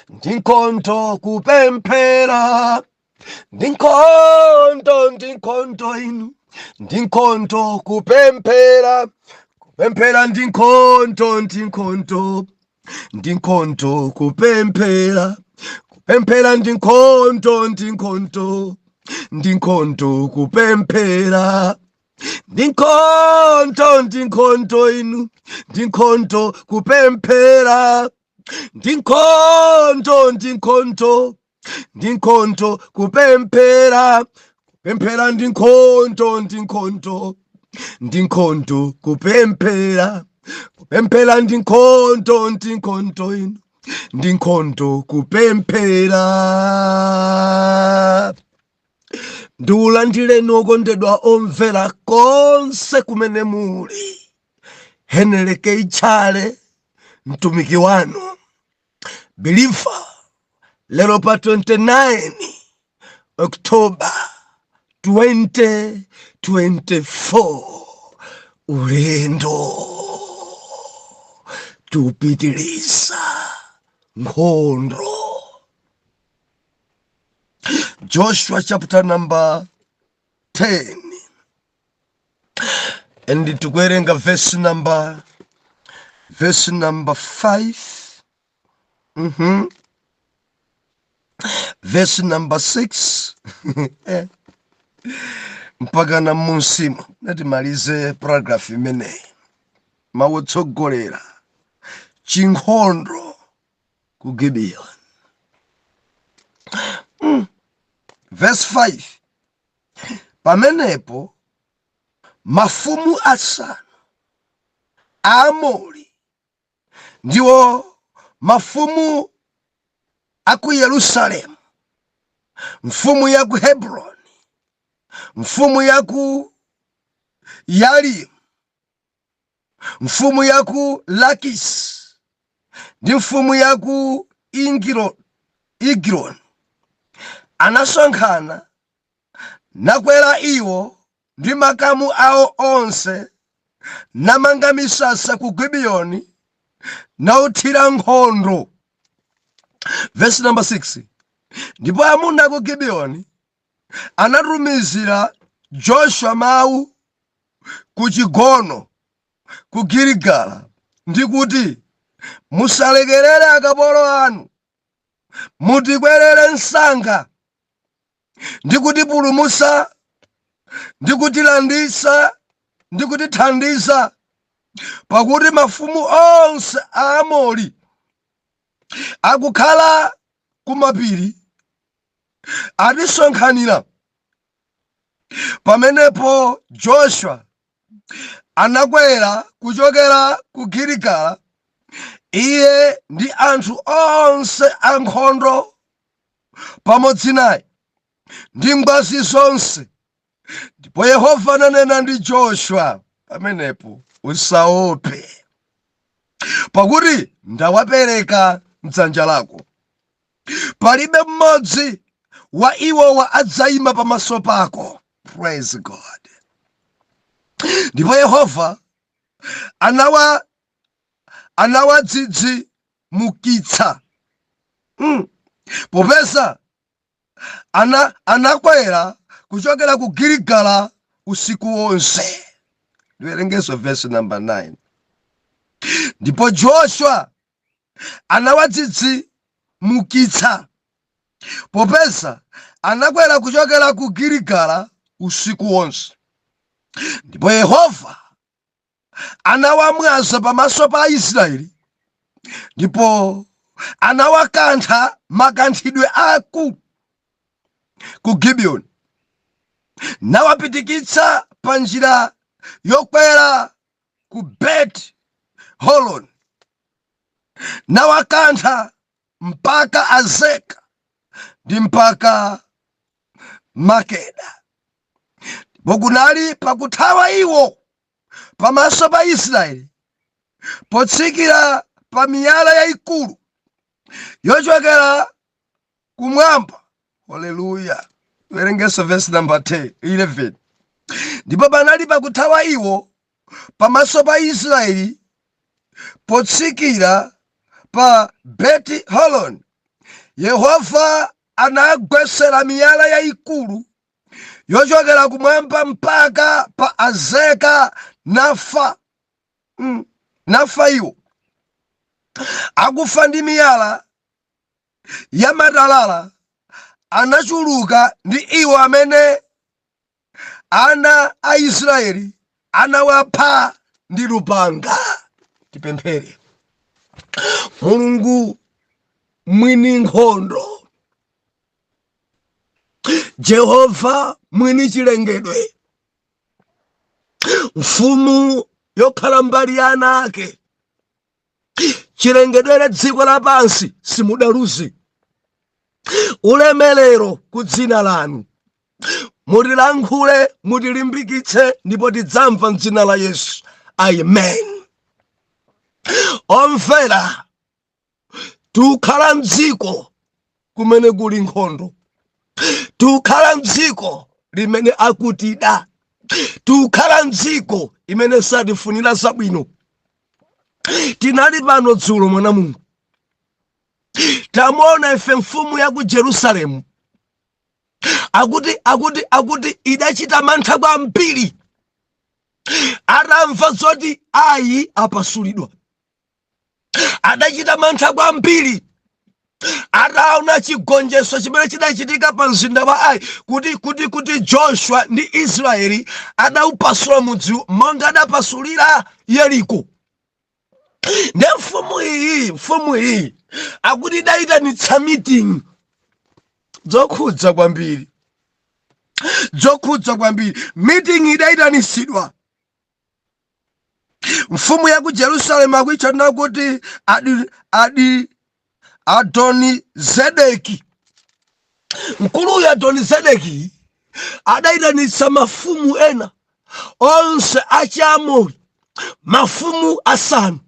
ndinkhonto kupemphera, ndinkhonto inu, ndinkhonto kupemphera, kupemphera ndinkhonto kupemphera, kupemphera ndinkhonto kupemphera, ndinkhonto inu, ndinkhonto kupemphera, ndinkhonto kupemphera, kupemphera ndinkhonto kupemphera, kupemphera ndinkhonto inu, ndinkhonto kupemphera. Ndiulandire okondedwa omvera konse kumene muli. Heneleke Tchale, mtumiki wanu, believer, lero pa 29 October 2024, ulendo tupitiliza nkhondo. Joshua chapter number 10, and tikuwerenga verse number 5, verse number 6 mpaka na musimu. Natimalize paragraph imeneyi mawotsogolera chinkhondo ku Gibeon. Verse 5, pamenepo mafumu asanu Aamori, ndiwo mafumu aku Yerusalemu, mfumu ya ku Hebroni, mfumu ya ku Yarimu, mfumu ya ku Lakisi, ndi mfumu ya ku Igironi, anasonkhana nakwera iwo ndi makamu awo onse, namanga misasa ku Gibiyoni nauthira nkhondo. Verse number 6, ndipo amuna ku Gibiyoni anatumizira Joshua mawu ku chigono ku Giligala ndi kuti, musalekerere akapolo anu, mutikwerere msanga ndi kutipulumutsa ndi kutilanditsa ndi kutithandiza, pakuti mafumu onse a Aamori akukhala kumapiri atisonkhanira. Pamenepo Joshua anakwera kuchokera ku Giligala, iye ndi anthu onse ankhondo pamodzi naye ndi ngwazi zonse. Ndipo Yehova ananena ndi Joshua pamenepo, usaope, pakuti ndawapereka m'dzanja lako. Palibe mmodzi wa iwowa adzayima pamaso pako. Praise God. Ndipo Yehova anawadzidzimukitsa popeza anakwera kuchokera ku Giligala usiku wonse. Ndiwerengeso verse number 9. Ndipo Joshua anawadzidzimukitsa popeza anakwera kuchokera ku Giligala usiku wonse. Ndipo Yehova anawamwaza pamaso pa Israeli, ndipo anawakantha makanthidwe akulu ku Gibiyoni, nawapitikitsa pa njira yokwera ku Bet Horon, nawakantha mpaka Azeka ndi mpaka Makeda. Ndipo kunali pakuthawa iwo pamaso pa Israeli potsikira pa miyala yayikulu yochokera kumwamba. Hallelujah. Werengeso verse number 11. Ndipo panali pakuthawa iwo pamaso pa Israeli potsikira pa Beti Holon, Yehova anagwesera miyala yayikulu yochokera kumwamba mpaka pa Azeka, nafa iwo akufa ndi miyala ya matalala anachuluka ndi iwo amene ana a Israeli anawapha ndi lupanga. Tipemphere. Mulungu mwini nkhondo, Jehova mwini chilengedwe, mfumu yokhala mbali ya ana ake, chilengedwere dziko lapansi simudaluzi, ulemerero ku dzina lanu. Mutilankhule, mutilimbikitse, ndipo tidzamva m'dzina la Yesu. Amen. Omvera, tukhala m'dziko kumene kuli nkhondo, tukhala m'dziko limene akutida, tukhala m'dziko imene satifunira zabwino. Tinali pano dzulo mwana Mulungu, tamuona ife mfumu ya ku Jerusalemu akuti idachita mantha kwambiri atamva zoti ayi apasulidwa. Adachita mantha kwambiri ataona chigonjetso chimene chidachitika pa mzinda wa Ai, kuti Joshua ndi Israeli adawupasula mudziwo monga adapasulira Yeriko. Ndi mfumu iyi akuti idayitanitsa meeting zokhudza kwambiri. Meeting idayitanitsidwa. Mfumu ya ku Jerusalemu akuitchana kuti Adoni-Zedeki. Mkuluyu Adoni-Zedeki adayitanitsa mafumu ena onse achiamori, mafumu asanu.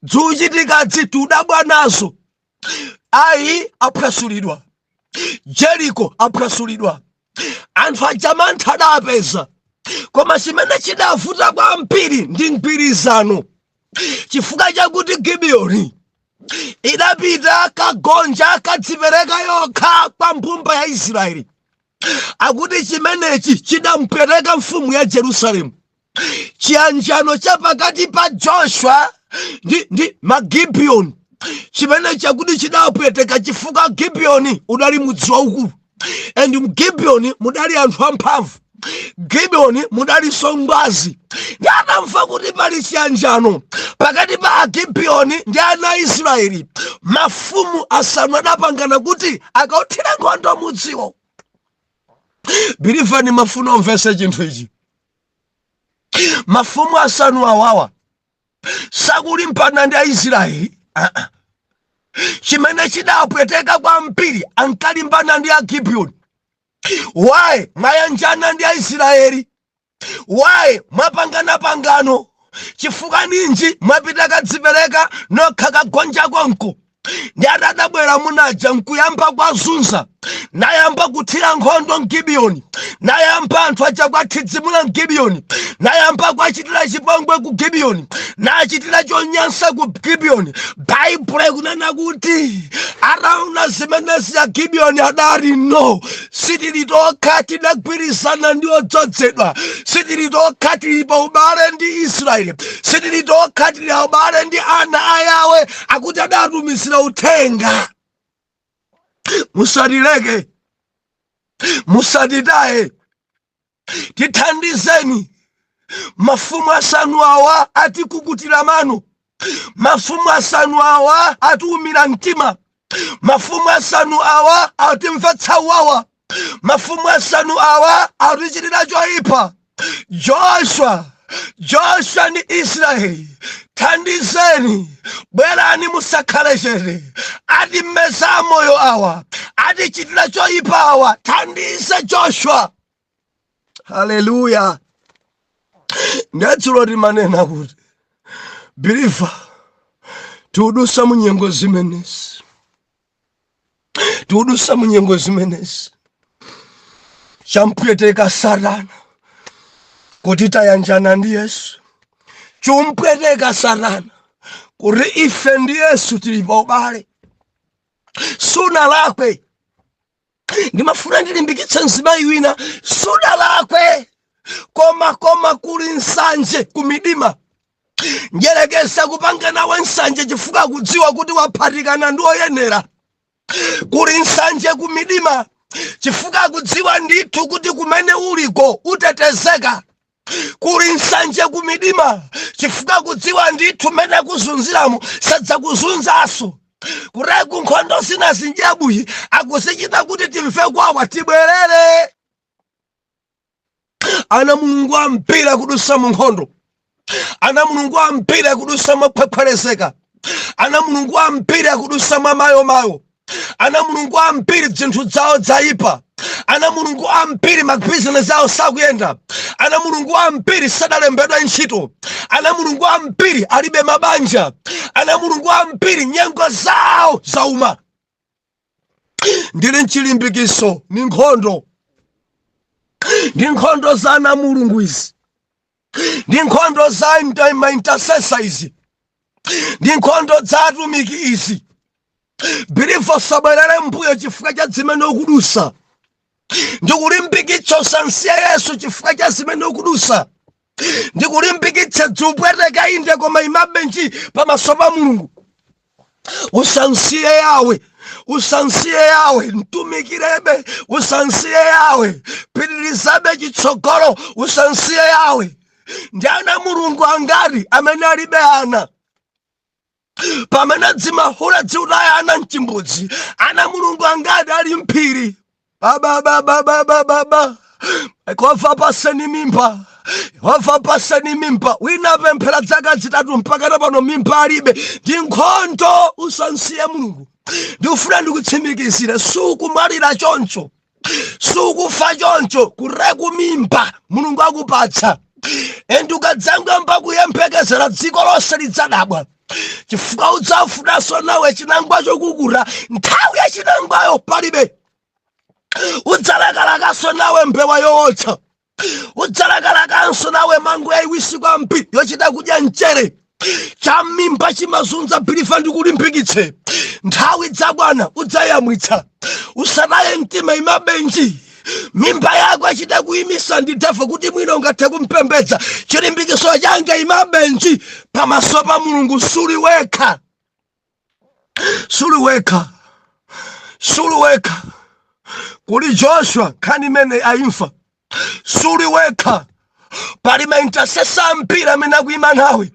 Dzuchitikadzi tudabwa nazo. Ai aphwasulidwa, Jeriko aphwasulidwa, anthu ajamantha adapeza. Koma chimene chidavuta kwambiri ndi mgwirizano, chifukwa chakuti Gibiyoni idapita kagonja kadzipereka yokha kwa mphumba ya Israeli. Akuti chimenechi chidampereka mfumu ya Jerusalemu. Chiyanjano cha pakati pa Joshua ndi Magibiyoni chimene chakuti chidapweteka chifukwa Gibiyoni udali mudzi waukulu, and Mgibiyoni mudali anthu amphamvu, Gibiyoni mudali songwazi. Ndi atamva kuti pali chiyanjano pakati pa Agibiyoni ndi ana a Israeli, mafumu asanu adapangana kuti akauthira nkhondo mudziwo. Bilivani mafuna omvese chinthu ichi. Mafumu asanu awawa sakulimbana ndi Aisraeli. Chimene chidapweteka kwambiri ankalimbana ndi Agibiyoni. Why mwayanjana ndi Aisraeli? Why mwapangana pangano? Chifukwa ninji mwapita kadzipereka nokha kagonja konko? Ndi atadabwera munaja nkuyamba kwazunza, nayamba kuthira nkhondo Mgibiyoni, nayamba anthu aja kwathitsimula Mgibiyoni, nayamba kwachitira chipongwe ku Gibiyoni, nachitira chonyansa ku Gibiyoni. Baibulo ikunena kuti ataona zimenezi Agibiyoni adali no, sitili tokha tidagwirizana ndi odzozedwa, sitili tokha tili pa ubale ndi Israeli, sitili tokha tili pa ubale ndi ana a Yawe. Akuti adatumizira uthenga, musatileke, musatitaye, tithandizeni. Mafumu asanu awa atikukutira mano, mafumu asanu awa atiumira mtima, mafumu asanu awa atimvetsa wawa, mafumu asanu awa atichitira choyipa. Joshua ni Israeli, thandizeni, bwerani musakhale chete. Atimeza moyo awa, atichitira choyipa awa, thandize Joshua. Haleluya. Ndetsulo timanena kuti believer tiudusa munyengo zimenezi, tiudusa munyengo zimenezi. Champweteka Satana kuti tayanjana ndi Yesu, chumpweteka Satana kuti ife ndi Yesu tili pa ubale. Sunalakwe. Ndimafuna ndilimbikitse mzimayi wina, sunalakwe. Koma kuli nsanje kumidima. Njerekesa kupanga nawe nsanje chifukwa kudziwa kuti waphatikana ndi oyenera. Kuli nsanje kumidima chifukwa kudziwa ndithu kuti kumene uliko utetezeka. Kuli nsanje kumidima chifukwa kudziwa ndithu mene kuzunziramo sadza kuzunzaso. Kureku nkhondo sina sinjabuyi akusichita kuti timfe kwawa tibwerere. Ana Mulungu ampira kudusa mu nkhondo. Ana Mulungu ampira kudusa mwaphwephelezeka. Ana Mulungu ampira kudusa mayo. Ana Mulungu ampiri zinthu zawo zaipa. Ana Mulungu ampiri mabizinesi awo sakuyenda. Ana Mulungu ampiri sadalembedwa ntchito. Ana Mulungu ampiri alibe mabanja. Ana Mulungu ampiri nyengo zawo zauma. Ndili nchilimbikiso ni nkhondo. Ndi nkhondo za ana Mulungu izi. Ndi nkhondo za intercessor izi. Ndi nkhondo za atumiki izi. Bilifo sabwerere mbuyo chifukwa cha zimene ukudusa. Ndikulimbikitsa usansiye Yesu chifukwa cha zimene ukudusa. Ndikulimbikitsa dzupweteka inde koma imabe nji pamaso pa Mulungu. Usansiye Yawe. Usansiye Yawe, mtumikirebe. Usansiye Yawe, pitirizabe chitsogolo. Usansiye Yawe. Ndi ana Mulungu angati amene alibe ana. Pamene dzimahula dziutaya ana mchimbudzi. Ana Mulungu angati ali mphiri. Baba. Yehova paseni mimba. Yehova paseni mimba. Wina pemphera zaka zitatu mpaka pano mimba alibe. Ndi nkhondo. Usansiye Mulungu. Ndikufuna ndikutsimikizire sukumalira choncho. Sukufa choncho. Kureku mimba Mulungu akupatsa. Ukadzanga mpakuyembekezera dziko lonse lidzadabwa. Chifukwa udzafunaso nawe chinangwa chokukura. Nthawi ya chinangwayo palibe. Udzalakalakaso nawe mbewa yootcha. Udzalakalakaso nawe mango yayiwisi kwambiri yochita kudya mchere. Chamimba chimazunza bilifa ndikulimbikitse. Nthawi dzabwana udzayamwitsa. Usanaye mtima imabenji. Mimba yako achita kuyimisa nditefe kuti mwino ungathe kumpembedza. Chilimbikiso changa imabenji pamaso pa Mulungu suliweka. Suliweka. Kuli Joshua khani mene aimfa. Suliweka. Pali ma intercessor ampira amene akuyima nawe.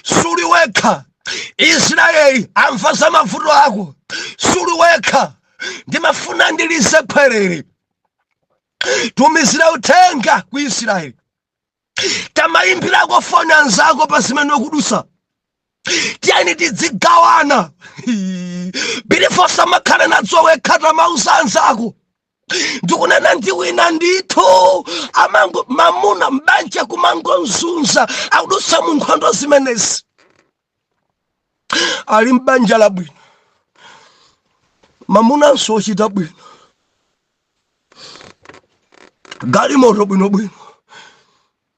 Suliweka. Israeli amva za mavuto ako. Suliweka. Ndimafuna ndilize pwerere. Tumizira uthenga ku Israeli. Tamayimbira kwa foni anzako pa zimene ukudusa. Tiyeni tidzigawana. Bilifo samakhala nadzo wekha mausa anzako. Ndikunena ndiwina ndithu amango mamuna mbanja kumango nzunza akudusa mu nkhondo zimenezi. Ali mbanja labwino. Mamuna nsochita bwino. Gali moto bwino.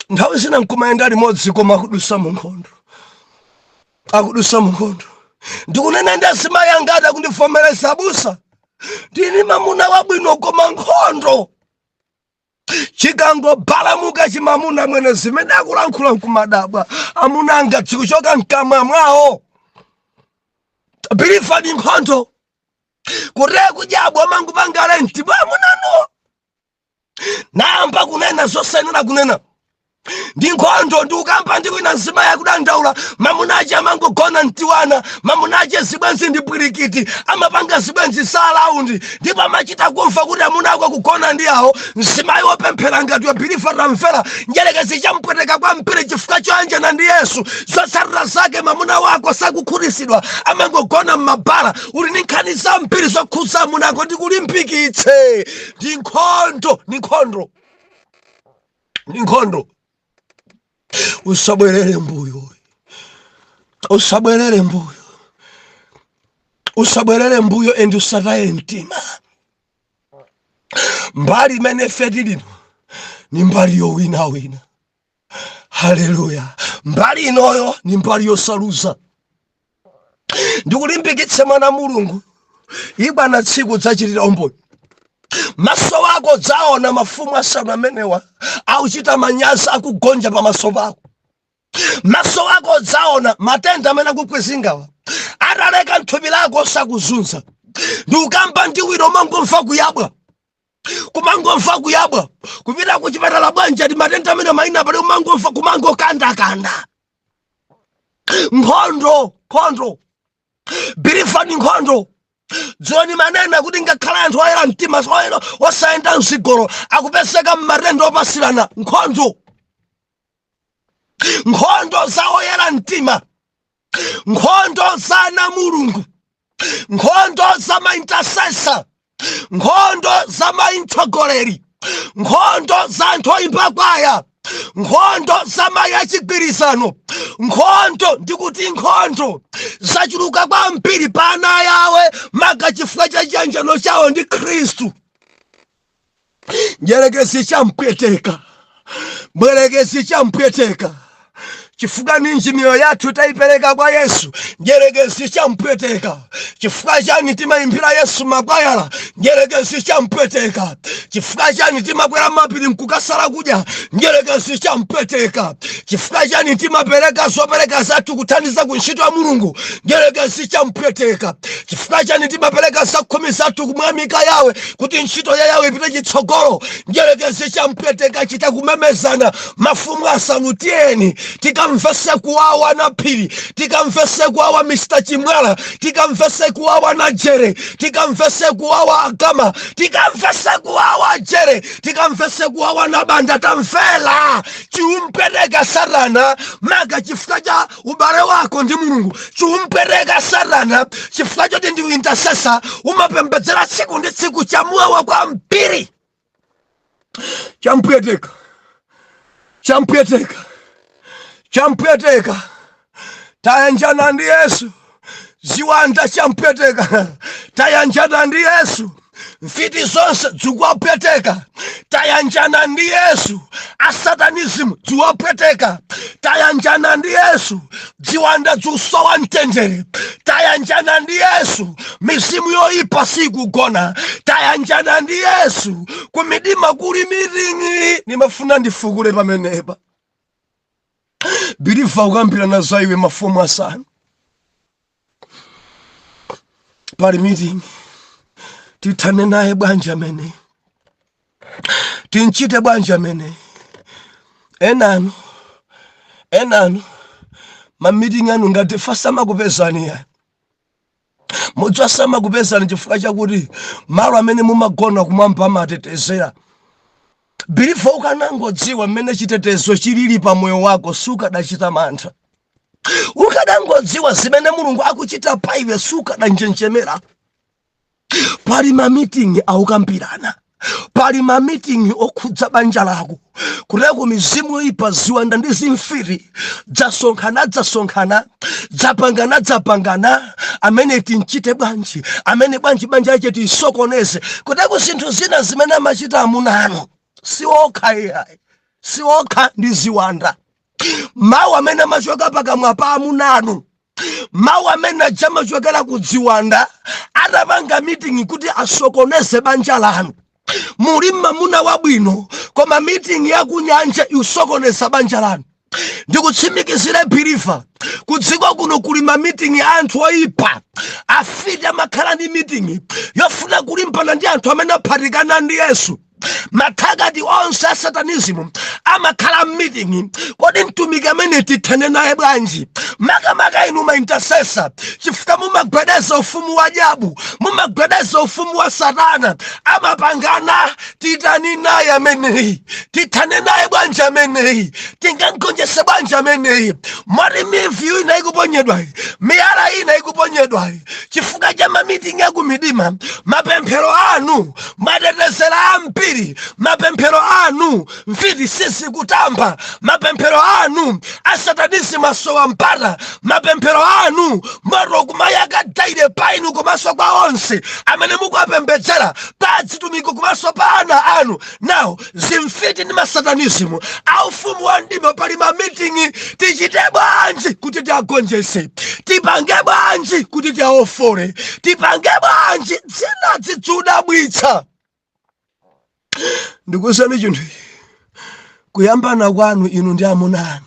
Nthawi zina nkumayenda limodzi koma akudusa mu nkhondo. Ndikunena ndi asimayi angati akundivomereza abusa. Ndini mamuna wabwino koma nkhondo. Chikangobalamuka chimamuna mwene zimene akulankhula nkumadabwa. Amuna anga tikuchoka mkamwa mwawo. Bilifa ndi nkhondo. Kureka kudyabwa mangu pangale ntibwa munano. Namba kunena zosenera kunena. Ndi nkhondo ndikukamba ndikwina nzima yakudandaula. Mamunache amangogona mtiwana. Mamunache zibwenzi ndi bwirikiti. Amapanga zibwenzi salaundi. Ndipo amachita kumva kuti amuna ako kugona ndi awo. Nzimayi wopemphera ngati wa Bilifa tamvera. Njerekezi champweteka kwa mpire chifukwa choyanjana ndi Yesu. Zotsatira zake mamuna wako sakukhutitsidwa. Amangogona m'mabala. Uli ndi nkhani za mpiri zokhudza amuna ako ndikulimbikitse. Ndi nkhondo. Usabwerere mbuyo endi usataye mtima. Mbali imene feti lino ni mbali yowina. Haleluya. Mbali inoyo ni mbali yosaluza. ndikulimbikitse mwana mulungu ibwana tsiku dzachitira umboni. Maso wako dzaona mafumu asanu amenewa auchita manyazi akugonja pamaso pako. Maso wako dzaona matenda amene akukwezingawa ataleka nthupi lako sakuzunza. Ndikukamba ndiwiro mangomva kuyabwa kumangomva kuyabwa kupita kuchipatala bwanja ndi matenda amene maina pali kumangomva kumangokanda nkhondo birifani nkhondo. Dzoni manena kuti ngakhala anthu oyera mtima osayenda mzigolo akupeseka mmatenda opasirana. Nkhondo za oyera mtima, nkhondo za namulungu, nkhondo za maintercessor, nkhondo za maintsogoleri, nkhondo za anthu oyimba kwaya, nkhondo za mayi achigwirizano, nkhondo ndikuti nkhondo zachuluka kwambiri pa ana yawe maga chifukwa cha chiyanjano chawo ndi Khristu. Njerekezi champweteka, bwerekezi champweteka. Chifukwa ninji miyoyo yathu tayipereka kwa Yesu, njerekezi champweteka. Chifukwa chani timayimbira Yesu makwayala, njerekezi champweteka. Chifukwa chani timakwera mapiri mkukasala kudya, njerekezi champweteka. Chifukwa chani timapereka zopereka zathu kuthandiza kuntchito ya Mulungu, njerekezi champweteka. Chifukwa chani timapereka zakhumi zathu kumwamika Yawe kuti ntchito ya Yawe ipite chitsogolo, njerekezi champweteka. Chita kumemezana mafumu asanu tiyeni tikamvese kuwawa na Phiri, tikamvese kuwawa Mr. Chimwala, tikamvese kuwawa na Jere, tikamvese kuwawa Agama, tikamvese kuwawa Jere, tikamvese kuwawa na Banda. Tamfela chiumpereka Satana maga chifukwa cha ubale wako ndi Mulungu. Chiumpereka Satana chifukwa choti ndi intercessor umapembedzera tsiku ndi tsiku chamwawa kwambiri. Champweteka tayanjana ndi Yesu. Ziwanda champweteka tayanjana ndi Yesu. Mfiti zonse ziwapweteka tayanjana ndi Yesu. Asatanism ziwapweteka tayanjana ndi Yesu. Ziwanda zusowa mtendere tayanjana ndi Yesu. Mizimu yoyipa sikugona tayanjana ndi Yesu. Kumidima kuli miringi nimafuna ndifukule pamenepa. Birifa ukambira na zaiwe mafumu asanu pali meeting. Tithane naye bwanja mene, tinchite bwanja mene. Enanu ma meeting anu ngati fasama kupezani ya mudzasama kupezani chifukwa chakuti malo amene mumagona kumwamba amatetezera. Birifa ukanangodziwa mmene chitetezo chilili pa moyo wako sukadachita mantha. Ukanangodziwa zimene Mulungu akuchita pa iwe sukadanjenjemera. Pali ma meeting aukambirana, pali ma meeting okhudza banja lako. Kuleko mizimu yoyipa ziwanda ndi zimfiri dzasonkhana dzapangana amene tinchite bwanji, amene banja yake tisokoneze. Kuleko zinthu zina zimene amachita amuna anu siokha ndi ziwanda. Mawu amene amachoka pakamwa pa amuna anu, mawu amene amachokera ku ziwanda atapanga meeting kuti asokoneze banja lanu. Muli mamuna wabwino koma meeting yakunyanja isokoneza banja lanu. Ndikutsimikizire Birifa kudziko kuno kuli ma meeting anthu oyipa. Afiti amakhala ndi meeting yofuna kulimbana ndi anthu amene aphatikana ndi Yesu. Mathagati onse a satanism amakhala meeting. Kodi mtumiki amene tithane naye bwanji? Makamaka inu ma intercessor chifukwa mumagwedeza ufumu wa Jabu, mumagwedeza ufumu wa Satana. Amapangana titani naye ameneyi, tithane naye bwanja ameneyi, tingamgonjese bwanja ameneyi. Mwati mivi ina ikuponyedwa, miyala ina ikuponyedwa chifukwa cha ma meeting ya kumidima. Mapemphero anu mwatetezera ambiri, mapemphero anu mfiti sisi kutamba, mapemphero anu asatanizi masowa mpata, mapemphero anu maro kumayaka daire painu kumaso kwa onse amene mukuwapembedzera padzitumiko kumaso pa ana anu. Now zimfiti ndi masatanism aufumu wa ndima pali ma meeting. Tichite bwanji kuti tiagonjese? Tipange bwanji kuti tiawofole, tipange bwanji dzina zidzudabwitsa. Ndikusani chinthu kuyambana kwanu inu ndi amuna anu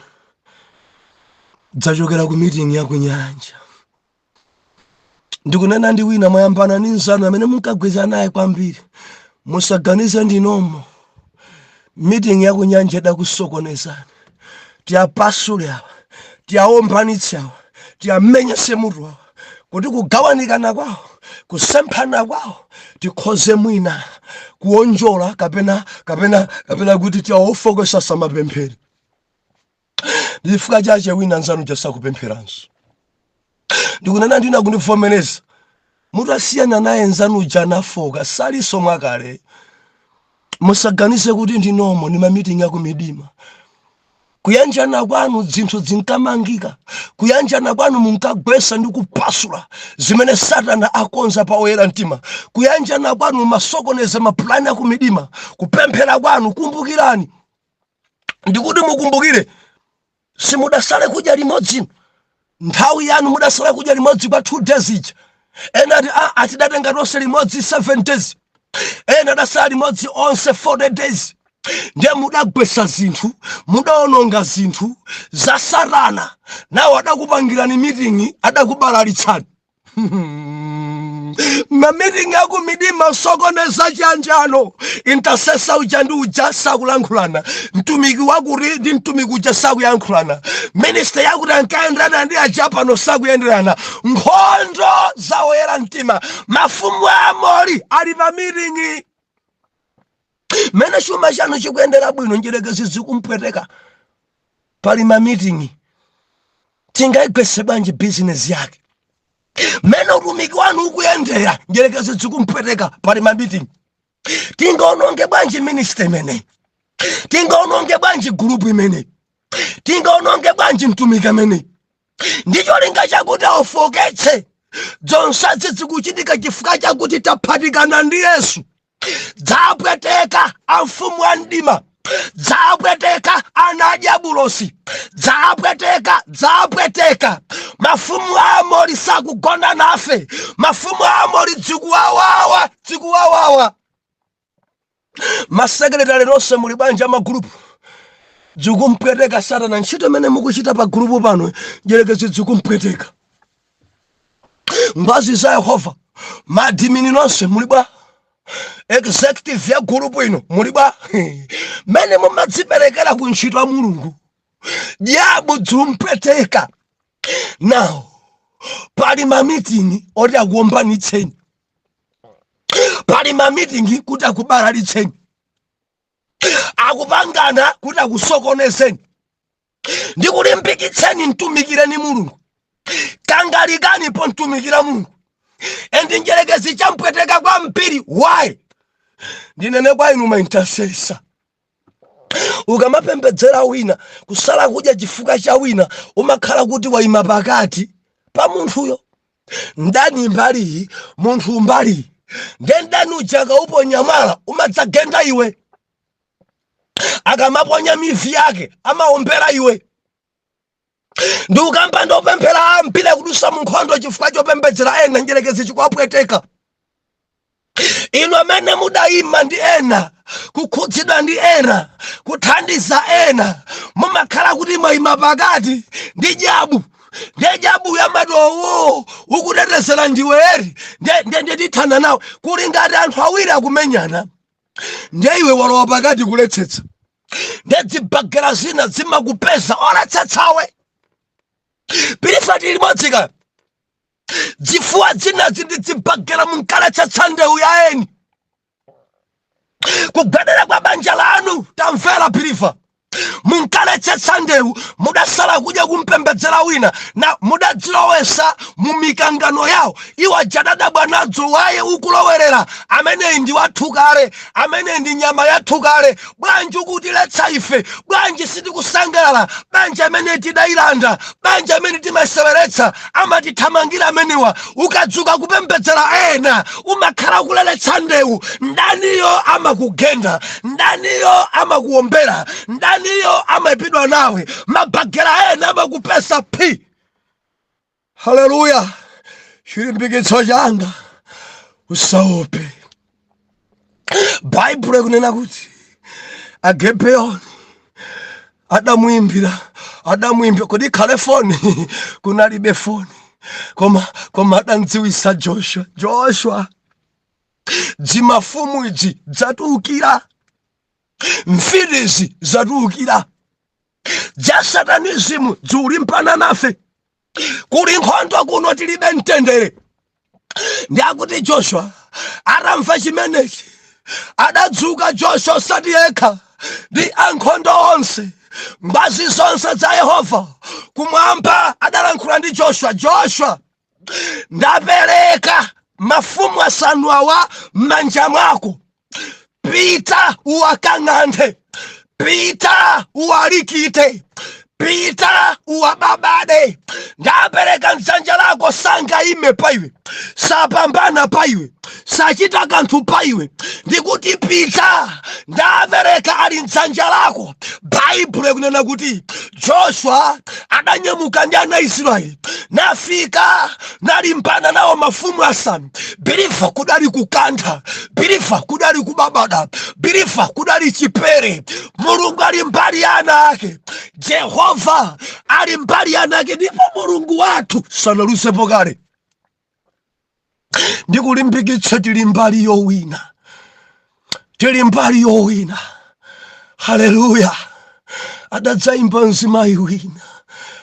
dzachokera ku meeting ya ku nyanja. Ndikunena ndi wina mwayambana ndi nzanu amene munkagwiza naye kwambiri, musaganize ndinomo. Meeting ya ku nyanja idakusokonezani. Tiyapasule awa, tiyaombanitse awa, tiyamenyese mutu awa, kuti kugawanikana kwawo, kusemphana kwawo tikhoze mwina kuonjola kapena kuti tiyaofokesa samapempheri. Ndifika chache wina nzanu jasakupempheranso. Ndikunena ndina kundivomereza. Mutu asiyana naye nzanu janafoka saliso mwakale. Musaganize kuti ndinomo ni meeting ya ku midima. Kuyanjana kwanu zinthu zinkamangika, kuyanjana kwanu munkagwesa ndi kupasula zimene Satana akonza pa oyera mtima, kuyanjana kwanu masokoneza maplani ya ku midima, kupemphera kwanu kumbukirani. Ndikuti mukumbukire, simudasale kudya limodzi. Nthawi yanu mudasale kudya limodzi kwa 2 days ija. Ena atidatenga tonse limodzi 7 days. Ena adasala limodzi onse 40 days. Ndiye mudagwesa zinthu, mudaononga zinthu za Satana, nawo adakupangirani meeting adakubalalitsani. Meeting ya ku midima sokoneza chanjano, intercessor uja ndi uja sakulankhulana, mtumiki wakuri ndi mtumiki uja sakuyankhulana, minister yakuti ankayenderana ndi aja pano sakuyenderana, nkhondo za oyera mtima, mafumu a Amori ali pa meeting. Mene chuma chanu chikuyendera bwino njerekezi zikumpweteka pali ma meeting, tingaigwese bwanji business yake. Mene utumiki wanu ukuyendera njerekezi zikumpweteka pali ma meeting. Tingaononge bwanji minister mene, tingaononge bwanji group mene, tingaononge bwanji mtumiki mene. Ndicho linga chakuti ofoketse zonse zikuchitika chifukwa chakuti taphatikana ndi Yesu. Dzapweteka amfumu a mdima, dzapweteka ana a Jabulosi, dzapweteka mafumu a Amori sakugona nafe, mafumu a Amori dzikuwawawa. Masekretari nonse muli banja magrupu dzikumpweteka Satana. Ntchito imene mukuchita pa grupu pano njerekezi dzikumpweteka. Ngwazi za Yehova madimini nonse muli bwa executive ya group ino muli bwa mene mumadziperekera ku ntchito ya Mulungu diabo dzumpweteka. Now pali ma meeting oti akuombanitseni, pali ma meeting kuti akubalalitseni, akupangana kuti akusokonezeni, ndikulimbikitseni mtumikireni Mulungu, kangalikani po mtumikira Mulungu. Endi njerekezi champweteka kwa mpiri. Why? Ndinene kwa inu ma intercessor, ukamapembedzera wina kusala kudya chifukwa cha wina umakhala kuti waima pakati pa munthuyo. Ndani mbali munthu mbali, ndendani uchaka uponya mala umadzagenda iwe, akamaponya mivi yake amaombera iwe. Ndukamba ndopemphera mpira kudusa munkhondo chifukwa chopembedzera ena njerekezi chikwapweteka. Inu amene mudayima ndi ena, kukhudzidwa ndi ena, kuthandiza ena, mumakhala kuti mwayima pakati ndi jabu. Ndiye jabu yamatowo ukutetezera ndiweri, ndiye tithana nawe kuli ngati anthu awiri akumenyana, ndiye iwe walowa pakati kuletsetsa, ndiye dzibagera zina zimakupeza oletsetsawe. Pilifati limodzi ka dzifuwa zina zidzibagera munkaletsetsa ndewu ya eni. Kugwedera kwa banja lanu tamvera pilifa, munkaletsetsa ndewu, mudasala kudya kumpembedzera wina na mudadzilowesa mumikangano yawo. Iwa jadada bwanadzo waye ukulowerera amene ndi wathu kale, amene ndi nyama yathu kale. Bwanji ukutiletsa ife, bwanji sitikusangalala, banja amene tidayilanda, banja amene timaseweretsa amatithamangira amenewa. Ukadzuka kupembedzera ena umakhala kuleletsa ndewu. Ndaniyo amakugenda, ndaniyo amakuombera, ndaniyo amaipidwa nawe, mabagera ena amakupesa pi. Haleluya. Chilimbikitso changa usaope. Bible kunena kuti Agibeyoni adamuimbira kuti khale foni kunalibe foni koma adandziwisa Joshua dzimafumu idzi dzatuukira, mfirizi zatuukira, ja satanizimu dzuli mpana nafe, kuli nkhondo kuno tilibe mtendere. Ndiakuti Joshua atamva chimenechi adadzuka Joshua osati yekha ndi ankhondo onse, ngwazi zonse za Yehova kumwamba adalankhula ndi Joshua, ndapereka mafumu asanu awa m'manja mwako, pita uwakang'anthe, pita uwalikite, pita uwababade. Ndapereka mdzanja lako, sangayime pa iwe, sapambana pa iwe, sachita kanthu pa iwe, ndikuti pita. Ndapereka ali mdzanja lako. Bible kunena kuti Joshua adanyamuka ndi ana Israeli nafika nalimbana nawo mafumu asanu. Bilifa kudali kukantha, bilifa kudali kubabada, bilifa kudali chipere. Mulungu ali mbali ya ana ake, Jehova ali mbali ya ana ake, ndipo Mulungu wathu sanalusepo kale. Ndikulimbikitsa tili mbali yowina, tili mbali yowina. Haleluya. Adadzaimba mzimayi wina,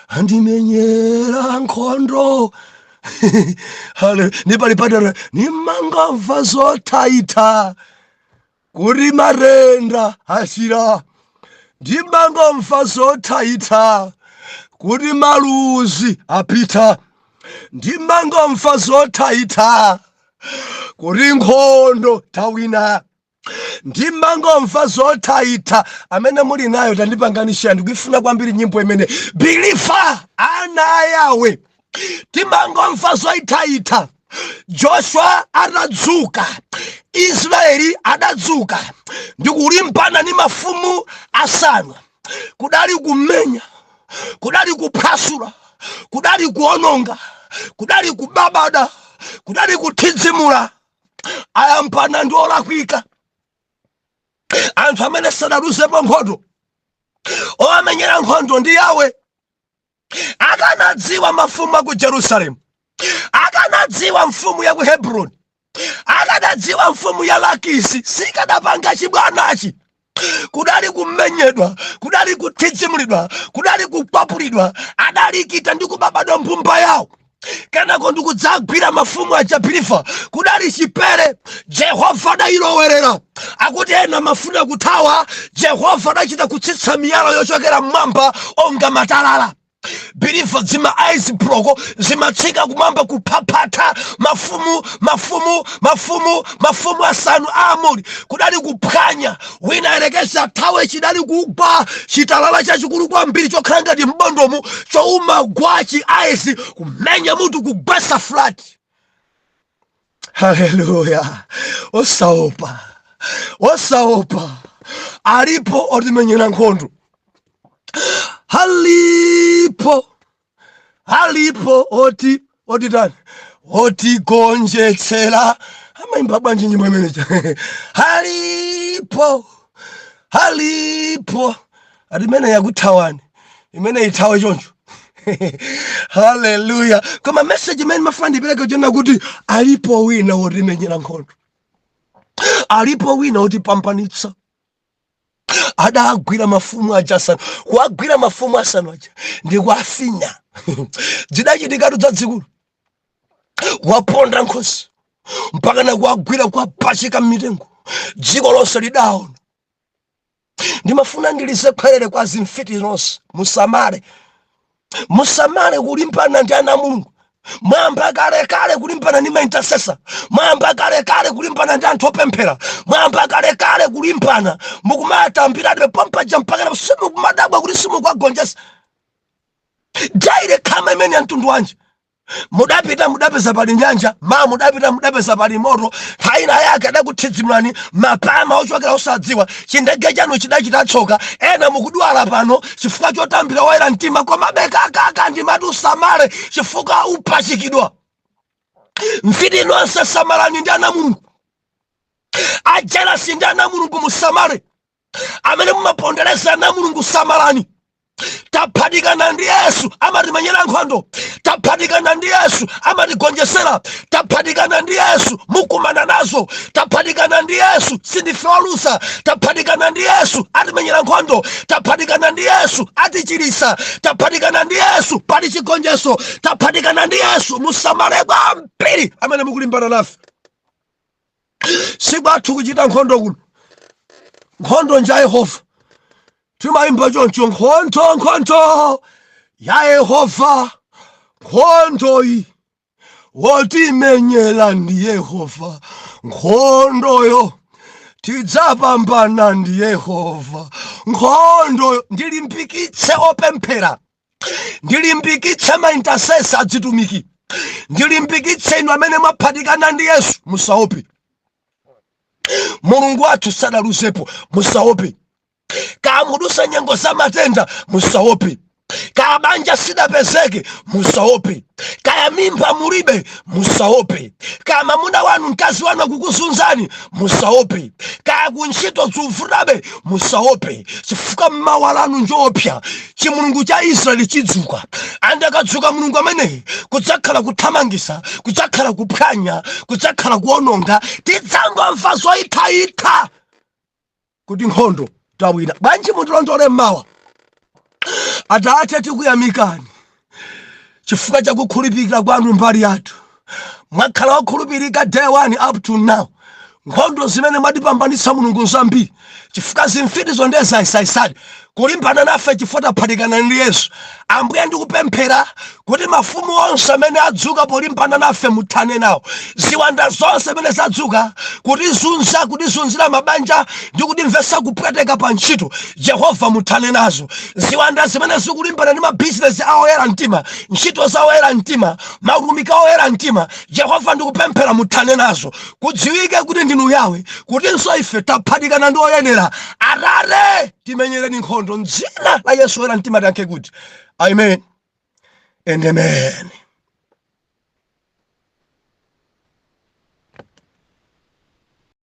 andimenyera nkhondo. Nipali padera nimangomva zotaita kuti marenda asira, ndimangomva zotaita kuti maluzi apita, ndimangomva zotaita kuti nkhondo tawina, ndimangomva zotaita. Amene muli nayo tandipanganishira, ndikuifuna kwambiri nyimbo imene bilifa ana yawe, timangomva zotaita. Joshua adadzuka, Israeli adadzuka, ndikulimbana ni mafumu asanu, kudali kumenya, kudali kuphwasula, kudali kuononga, kudali kubabada, kudali kuthidzimula. Ayampana ndi olakwika, anthu amene sadalusepo nkhondo, owamenyera nkhondo ndi yawe. Akanadziwa mafumu aku Jerusalemu, akanadziwa mfumu ya ku Hebroni, akanadziwa mfumu ya Lakisi, sikadapanga chibwanachi. Kudali kumenyedwa, kudali kuthidzimulidwa, kudali kukwapulidwa, adalikita ndi kubabadwa mpumba yawo. Kenako ndikudzagwira mafumu aja bilifa, kudali chipere. Jehova adayilowerera, akuti ena mafuna kuthawa, Jehova adachita kutsitsa miyala yochokera mmwamba onga matalala. Bilifa zima ice block zimatsika kumwamba kuphaphatha mafumu asanu aamori, kudali kuphwanya. Wina ayerekeza thawe, chidali kugwa chitalala chachikulu kwambiri chokhala ngati mbondomu, chouma gwachi ice kumenya munthu kugwesa flat. Haleluya. Osaopa, alipo otimenyera nkhondo, alipo otitani otigonjetsera. Amaimba bwanji nyimbo imeneja. Alipo atimene yakuthawani, imene ithawe choncho. Haleluya. Koma message imene mafuna ndipereke chona kuti alipo wina otimenyera nkhondo, alipo wina otipambanitsa. Adagwira mafumu aja asanu, kuagwira mafumu asanu aja ndikuafinya. Zidachitikatu zadzikulu, kuwaponda nkhosi mpaka na kuagwira kuwapachika m'mitengo, dziko lonse lidaona. Ndimafuna ndilise khwerere kwa zimfiti zonse, musamale kulimbana ndi ana Mulungu. Mwamba kale kulimbana ni intercessor, mwamba kale kulimbana ndi anthu opemphera, mwamba kale kulimbana mukumatambirana pompa mpaka na simu kumadabwa kuti simu kwagonjesa. Jaire kama imene ya mtundu wanje, mudapita mudapeza pali nyanja, ma mudapita mudapeza pali moto, haina yake adakuthidzimulani mapama ochokera osadziwa, chindege chanu chidachita tsoka, ena mukudwala pano chifukwa chotambira woyera mtima, koma bekakaka ndimati usamale chifukwa upachikidwa. Mfiti nonse samalani ndi ana Mulungu, ajelasi ndi ana Mulungu musamale, amene mumapondereza ana Mulungu samalani. Taphatikana ndi Yesu amatimenyera nkhondo, taphatikana ndi Yesu amatigonjesera, taphatikana ndi Yesu mukumana nazo, taphatikana ndi Yesu sindife olusa, taphatikana ndi Yesu atimenyera nkhondo, taphatikana ndi Yesu atichirisa, taphatikana ndi Yesu pali chigonjeso, taphatikana ndi Yesu musamale kwambiri amene mukulimbana nafe. Sikwathu kuchita nkhondo kuno, nkhondo nja Yehova. Timayimba choncho, nkhondo ya Yehova, nkhondo iyi wotimenyera ndi Yehova, nkhondoyo tidzapambana ndi Yehova, nkhondoyo. Ndilimbikitse opemphera, ndilimbikitse maintercessor adzitumiki, ndilimbikitse inu amene mwaphatikana ndi Yesu, musaope. Mulungu wathu sadalusepo, musaope. Kaya mudusa nyengo za matenda, musaope. Kaya banja sidapezeke, musaope. Kaya mimba mulibe, musaope. Kaya mamuna wanu mkazi wanu kukuzunzani, musaope. Kaya kunchito zufurabe, musaope. Chifukwa mmawalanu njopya, chimulungu cha Israeli chidzuka. Andakadzuka mulungu amene kudzakhala kuthamangisa, kudzakhala kuphwanya, kudzakhala kuononga, tidzangomva zoyitha kuti nkhondo tawina. Bwanji mutilondole mmawa. Atate tikuyamikani chifukwa cha kukhulupirika kwanu mbali yathu. Mwakhala wakhulupirika day 1 up to now. Nkhondo zimene mwatipambanitsa mulungu zambiri, chifukwa zimfiti zonde zayisayi kulimbana nafe chifukwa taphatikana ndi Yesu. Ambuye ndikupemphera kuti mafumu onse amene adzuka polimbana nafe muthane nawo. Ziwanda zonse amene zadzuka kutizunzira mabanja ndi kutimvesa kupweteka pa ntchito, Yehova muthane nazo. Ziwanda zimene zikulimbana ndi mabizinesi awoyera mtima, ntchito za woyera mtima, matumiki awoyera mtima, Yehova ndikupemphera muthane nazo. Kudziwike kuti ndinu Yawe, kutinso ife taphatikana ndi oyenera. Atate timenyereni nkhondo m'dzina la Yesu woyera mtima, tiyankhe kuti amen and amen.